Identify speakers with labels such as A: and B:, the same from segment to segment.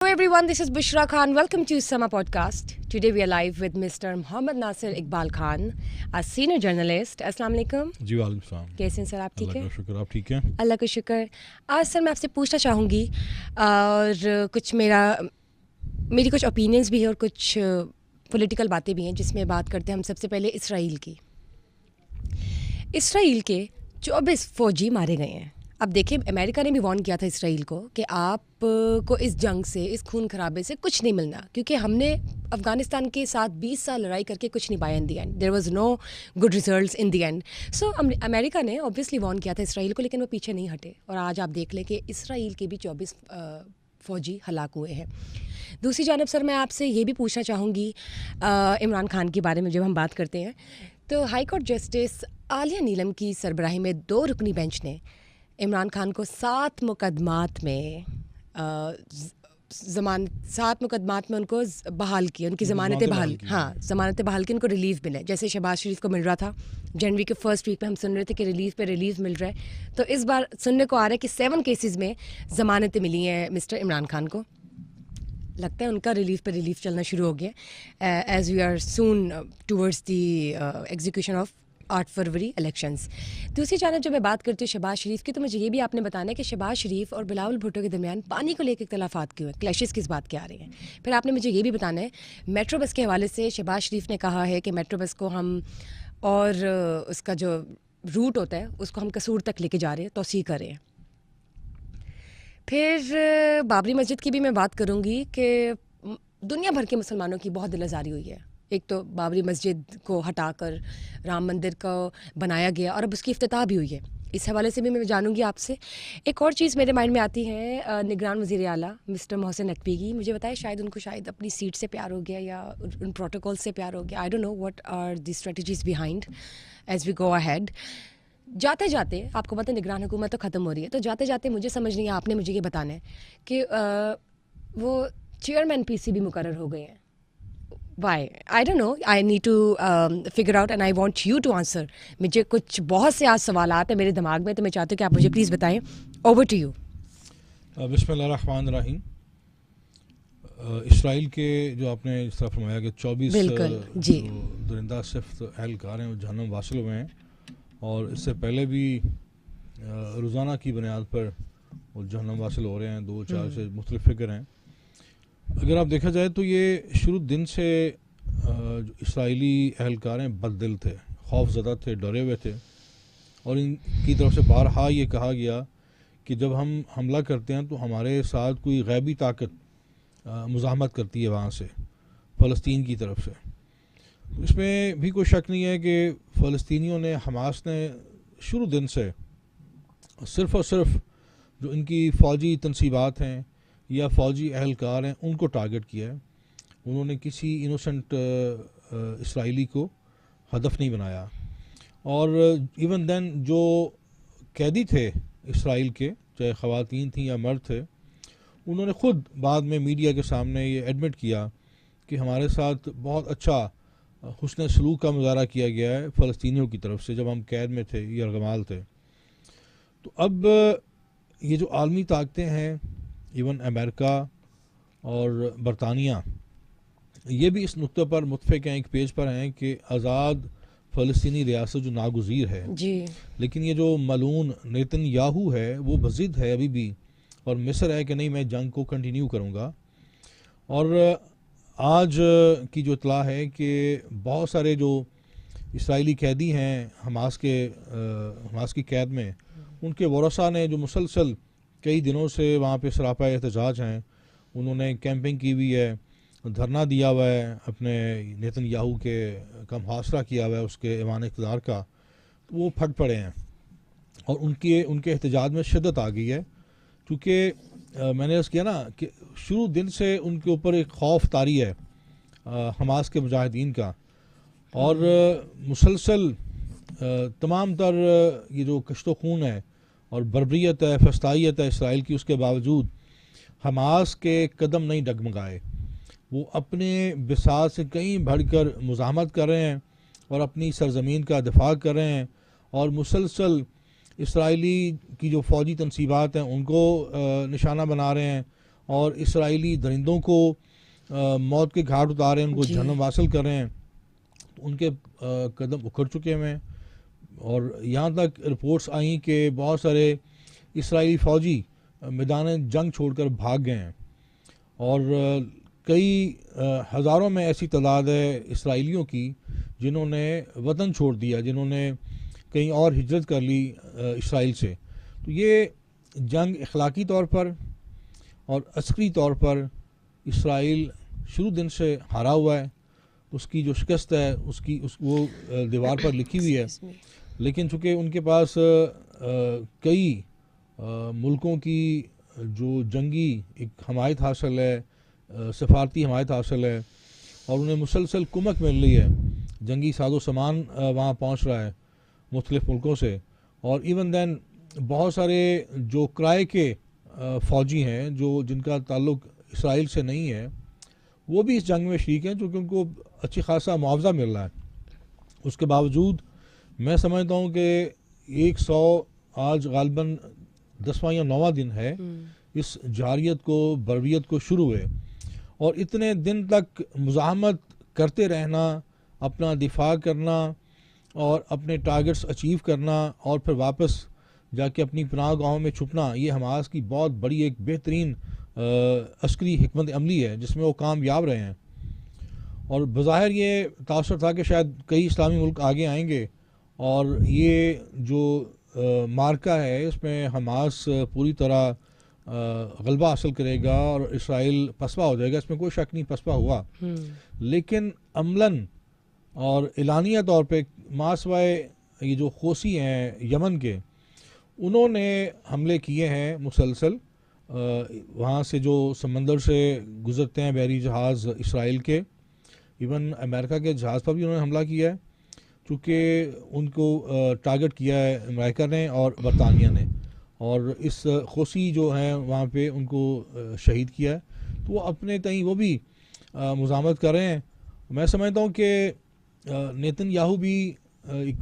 A: everyone, this is Bushra Khan. Welcome to Sama Podcast. Today we are live with Mr. Mohammad Nasir Iqbal Khan, a senior journalist. Assalamu alaikum.
B: जी वालेकुम सलाम।
A: कैसे हैं sir, आप ठीक
B: अल्लाह
A: हैं?
B: का शुक्र, आप ठीक हैं?
A: अल्लाह का शुक्र। आज सर मैं आपसे पूछना चाहूँगी और कुछ मेरी कुछ ओपिनियंस भी है और कुछ पॉलिटिकल बातें भी हैं जिसमें बात करते हैं हम सबसे पहले इसराइल की। इसराइल के 24 फ़ौजी मारे गए हैं। अब देखिए, अमेरिका ने भी वार्न किया था इसराइल को कि आपको इस जंग से, इस खून खराबे से कुछ नहीं मिलना, क्योंकि हमने अफ़गानिस्तान के साथ 20 साल लड़ाई करके कुछ नहीं पाया in the end. There was no good results in the end. So America ने ऑब्वियसली वार्न किया था इसराइल को, लेकिन वो पीछे नहीं हटे और आज आप देख लें कि इसराइल के भी 24 फ़ौजी हलाक हुए हैं। दूसरी जानब सर मैं आपसे ये भी पूछना चाहूँगी इमरान खान के बारे में। जब हम बात करते हैं तो हाई कोर्ट जस्टिस आलिया नीलम की सरबराही में 2 रुकनी बेंच ने इमरान खान को 7 मुकदमात में उनको बहाल किया, उनकी ज़मानतें बहाल, हाँ ज़मानतें बहाल की, उनको रिलीफ मिले। जैसे शहबाज शरीफ को मिल रहा था जनवरी के फर्स्ट वीक में, हम सुन रहे थे कि रिलीफ पे रिलीफ मिल रहा है, तो इस बार सुनने को आ रहा है कि 7 केसेस में ज़मानतें मिली हैं मिस्टर इमरान खान को। लगता है उनका रिलीफ पे रिलीफ चलना शुरू हो गया as we are soon towards the execution of 8 फरवरी इलेक्शंस। दूसरी जानब जब मैं बात करती हूँ शहबाज शरीफ की, तो मुझे ये भी आपने बताना है कि शहबाज शरीफ और बिलावल भुट्टो के दरमियान पानी को लेकर इख्तलाफात क्यों हैं, क्लैशेस किस बात के आ रहे हैं। फिर आपने मुझे ये भी बताना है मेट्रो बस के हवाले से शहबाज शरीफ ने कहा है कि मेट्रो बस को हम और उसका जो रूट होता है उसको हम कसूर तक लेके जा रहे हैं, तोसी कर रहे हैं। फिर बाबरी मस्जिद की भी मैं बात करूँगी कि दुनिया भर के मुसलमानों की बहुत दिल आज़ारी हुई है। एक तो बाबरी मस्जिद को हटाकर राम मंदिर को बनाया गया और अब उसकी इफ्तिताह भी हुई है। इस हवाले से भी मैं जानूँगी आपसे। एक और चीज़ मेरे माइंड में आती है निगरान वज़ीर आला मिस्टर मोहसिन नकवी की। मुझे बताया शायद अपनी सीट से प्यार हो गया या उन प्रोटोकॉल से प्यार हो गया। I don't know what are the strategies behind as we go ahead. जाते जाते आपको पता है निगरान हुकूमत तो ख़त्म हो रही है, तो जाते जाते मुझे समझ नहीं, आपने मुझे ये बताना है कि वो चेयरमैन पीसीबी मुकर्रर हो गए हैं। Why? I don't know, I need to figure out and I want you to answer. मुझे कुछ बहुत से आज सवाल आते हैं मेरे दिमाग में, तो मैं चाहती हूँ कि आप मुझे प्लीज़ बताएं। Over to you.
B: बिस्मिल्लाहिर्रहमानिर्रहीम। इसराइल के जो आपने इस तरह फरमाया कि 24
A: जी
B: दरिंदा सिफ्त एहलकार हैं वो जहन्नम वासिल हुए हैं, और इससे पहले भी रोज़ाना की बुनियाद पर वो जहन्नम वासिल हो रहे हैं। 2-4 से मुख्तलिफ फिगर हैं। अगर आप देखा जाए तो ये शुरू दिन से जो इसराइली एहलकार हैं बददिल थे, खौफज़दा थे, डरे हुए थे, और इनकी तरफ से बारहा ये कहा गया कि जब हम हमला करते हैं तो हमारे साथ कोई गैबी ताकत मुज़ाहमत करती है वहाँ से, फ़लस्तीन की तरफ से। इसमें भी कोई शक नहीं है कि फ़लस्तीनियों ने, हमास ने शुरू दिन से सिर्फ़ और सिर्फ जो इनकी फ़ौजी तनसीबात हैं या फ़ौजी अहलकार हैं उनको टारगेट किया है। उन्होंने किसी इनोसेंट इसराइली को हदफ नहीं बनाया। और इवन देन जो कैदी थे इसराइल के, चाहे ख़वातीन थी या मर्द थे, उन्होंने ख़ुद बाद में मीडिया के सामने ये एडमिट किया कि हमारे साथ बहुत अच्छा हुस्न सलूक का मुज़ाहरा किया गया है फ़लस्तीनियों की तरफ से जब हम कैद में थे या गमाल थे। तो अब ये जो आलमी ताकतें हैं, इवन अमेरिका और बरतानिया, ये भी इस नुक्ते पर मुत्फिक हैं, एक पेज पर हैं कि आज़ाद फ़लस्तीनी रियासत जो नागुज़ीर है जी, लेकिन ये जो मलून नेतन्याहू है वो बज़िद है अभी भी, और मिस्र है कि नहीं मैं जंग को कंटिन्यू करूँगा। और आज की जो इतला है कि बहुत सारे जो इसराइली कैदी हैं हमास की कैद में, उनके वरसा ने जो मुसलसल कई दिनों से वहाँ पे सरापा एहतजाज हैं, उन्होंने कैंपिंग की हुई है, धरना दिया हुआ है, अपने नेतन्याहू के का मुहासरा किया हुआ है उसके ऐवान इक़्तिदार का, तो वो फट पड़े हैं और उनके एहतजाज में शिद्दत आ गई है। क्योंकि मैंने अर्ज़ किया ना कि शुरू दिन से उनके ऊपर एक खौफ तारी है हमास के मुजाहिदीन का, और मुसलसल तमाम तर ये जो कश्तो खून है और बर्बरियत है, फस्तायत है इसराइल की, उसके बावजूद हमास के कदम नहीं डगमगाए। वो अपने बिसात से कहीं बढ़कर मुज़ाहमत कर रहे हैं और अपनी सरज़मीन का दिफा कर रहे हैं, और मुसलसल इसराइली की जो फ़ौजी तनसीबात हैं उनको निशाना बना रहे हैं, और इसराइली दरिंदों को मौत के घाट उतारे, उनको
A: जी।
B: जहन्नम वासिल कर रहे हैं, तो उनके कदम उखड़ चुके हैं। और यहाँ तक रिपोर्ट्स आई कि बहुत सारे इसराइली फ़ौजी मैदान जंग छोड़कर भाग गए हैं, और कई हज़ारों में ऐसी तादाद है इसराइलियों की जिन्होंने वतन छोड़ दिया, जिन्होंने कहीं और हिजरत कर ली इसराइल से। तो ये जंग अखलाकी तौर पर और अस्करी तौर पर इसराइल शुरू दिन से हारा हुआ है। उसकी जो शिकस्त है उसकी वो दीवार पर लिखी हुई है।
A: Excuse me.
B: लेकिन चूँकि उनके पास कई मुल्कों की जो जंगी एक हमायत हासिल है, सफारती हमायत हासिल है, और उन्हें मुसलसल कुमक मिल रही है, जंगी साजो सामान वहाँ पहुँच रहा है मुख्तलिफ़ मुल्कों से। और इवन दैन बहुत सारे जो किराए के फ़ौजी हैं जो जिनका ताल्लुक़ इसराइल से नहीं है, वो भी इस जंग में शरीक हैं, चूँकि उनको अच्छी खासा मुआवजा मिल रहा है। उसके बावजूद मैं समझता हूँ कि 100 आज गालबन 10वां या 9वां दिन है इस जारियत को, बरवियत को शुरू हुए, और इतने दिन तक मुज़ाहमत करते रहना, अपना दिफा करना और अपने टारगेट्स अचीव करना, और फिर वापस जाके अपनी पनाह गाहों में छुपना, ये हमास की बहुत बड़ी एक बेहतरीन अस्करी हिकमत अमली है जिसमें वो कामयाब रहे हैं। और बज़ाहिर ये तासुर था कि शायद कई इस्लामी मुल्क आगे आएंगे और ये जो मार्का है इसमें हमास पूरी तरह गलबा हासिल करेगा और इसराइल पसपा हो जाएगा, इसमें कोई शक नहीं, पसपा हुआ। लेकिन अमलन और एलानिया तौर पे मासवाए ये जो खोसी हैं यमन के, उन्होंने हमले किए हैं मुसलसल। वहाँ से जो समंदर से गुज़रते हैं बहरी जहाज़ इसराइल के, इवन अमेरिका के जहाज़ पर भी उन्होंने हमला किया है, चूँकि उनको टारगेट किया है अमेरिका ने और बरतानिया ने, और इस खोसी जो हैं वहाँ पे उनको शहीद किया है। तो वो अपने तई वो भी मुज़ामत कर रहे हैं। मैं समझता हूँ कि नेतन्याहू भी एक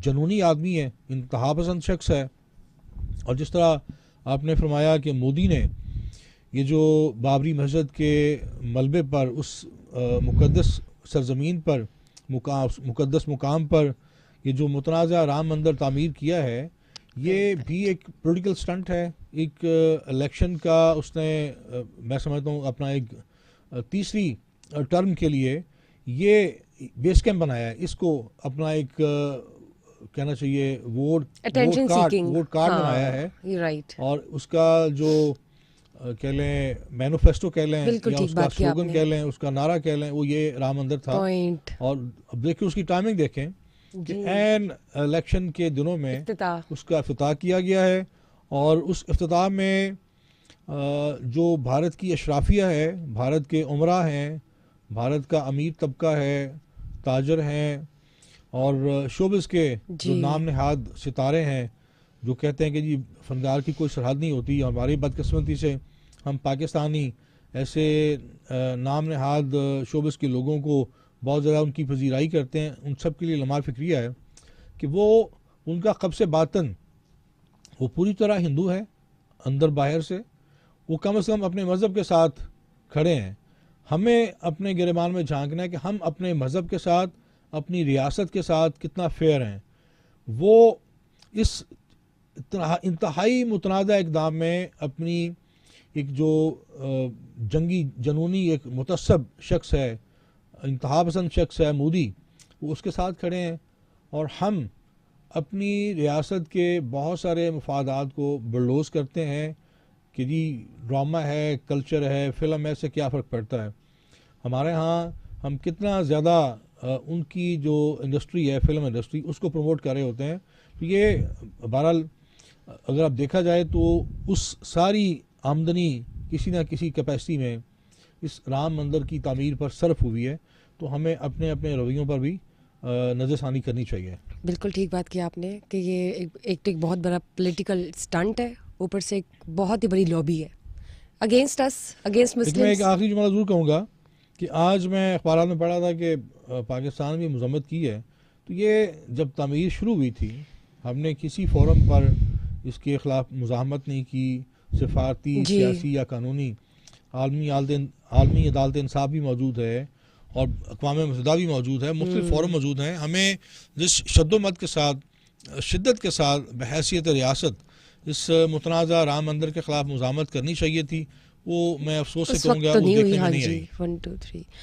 B: जनूनी आदमी है, इंतहा पसंद शख्स है, और जिस तरह आपने फरमाया कि मोदी ने ये जो बाबरी मस्जिद के मलबे पर, उस मुक़द्दस सरज़मीन पर, मुक़द्दस मुकाम पर ये जो मुतनाज़ा राम मंदिर तामीर किया है, ये भी एक पॉलिटिकल स्टंट है, एक इलेक्शन का उसने मैं समझता हूँ अपना एक तीसरी टर्म के लिए ये बेस कैंप बनाया है, इसको अपना एक कहना चाहिए वोट कार्ड बनाया है।
A: राइट।
B: और उसका जो कह लें मैनिफेस्टो कह लें या उसका स्लोगन कह लें, उसका नारा कह लें, वो ये राम मंदिर था। और अब देखिए उसकी टाइमिंग देखें कि एन इलेक्शन के दिनों में उसका इफ्तिताह किया गया है, और उस इफ्तिताह में जो भारत की अशराफिया है, भारत के उमरा हैं, भारत का अमीर तबका है, ताजर हैं, और शोबिस के जो नाम नहाद सितारे हैं, जो कहते हैं कि जी फनकार की कोई सरहद नहीं होती, और हमारी बदकिस्मती से हम पाकिस्तानी ऐसे नाम नहाद शोबिस के लोगों को बहुत ज़्यादा उनकी पजीराई करते हैं। उन सब के लिए लमार फिक्रिया है कि वो उनका क़ब्ज़े बातन वो पूरी तरह हिंदू है, अंदर बाहर से वो कम से कम अपने मज़हब के साथ खड़े हैं। हमें अपने गिरबान में झांकना है कि हम अपने मज़हब के साथ, अपनी रियासत के साथ कितना फेयर हैं। वो इस इंतहाई मुतनाज़ा इक़दाम में अपनी एक जो जंगी जनूनी एक मुतस्सब शख्स है, इंतहा पसंद शख्स है मोदी, वो उसके साथ खड़े हैं। और हम अपनी रियासत के बहुत सारे मफादात को बरलोज करते हैं कि जी ड्रामा है, कल्चर है, फ़िल्म है, इससे क्या फ़र्क पड़ता है। हमारे यहाँ हम कितना ज़्यादा उनकी जो इंडस्ट्री है, फ़िल्म इंडस्ट्री, उसको प्रमोट कर रहे होते हैं। तो ये बहरहाल अगर आप देखा जाए तो उस सारी आमदनी किसी न किसी कैपेसिटी में इस राम मंदिर की तामीर पर सर्फ हुई है। तो हमें अपने अपने रवैयों पर भी नज़रसानी करनी चाहिए।
A: बिल्कुल ठीक बात की आपने कि ये एक बहुत बड़ा पॉलिटिकल स्टंट है, ऊपर से एक बहुत ही बड़ी लॉबी है अगेंस्ट अस, अगेंस्ट मुस्लिम्स।
B: मैं एक आखिरी जुमला ज़रूर कहूँगा कि आज मैं अखबार में पढ़ा था कि पाकिस्तान भी मजम्मत की है। तो ये जब तामीर शुरू हुई थी, हमने किसी फोरम पर इसके ख़िलाफ़ मुज़ाहमत नहीं की, सिफारती, सियासी या कानूनी। आलमी अदालत इंसाफ भी मौजूद है और अक़वाम मुत्तहिदा भी मौजूद है, मुख्तलिफ फोरम मौजूद हैं। हमें जिस शद्दोमत के साथ, शिद्दत के साथ बहैसियत रियासत इस मुतनाज़ा राम मंदिर के ख़िलाफ़ मुज़ामत करनी चाहिए थी, वो मैं अफसोस से
A: उस वक्त
B: कहूँगा
A: तो
B: वो
A: नहीं हुई।
B: देखने में
A: हाँ
B: नहीं
A: जी,
B: आई।
A: 1 2 3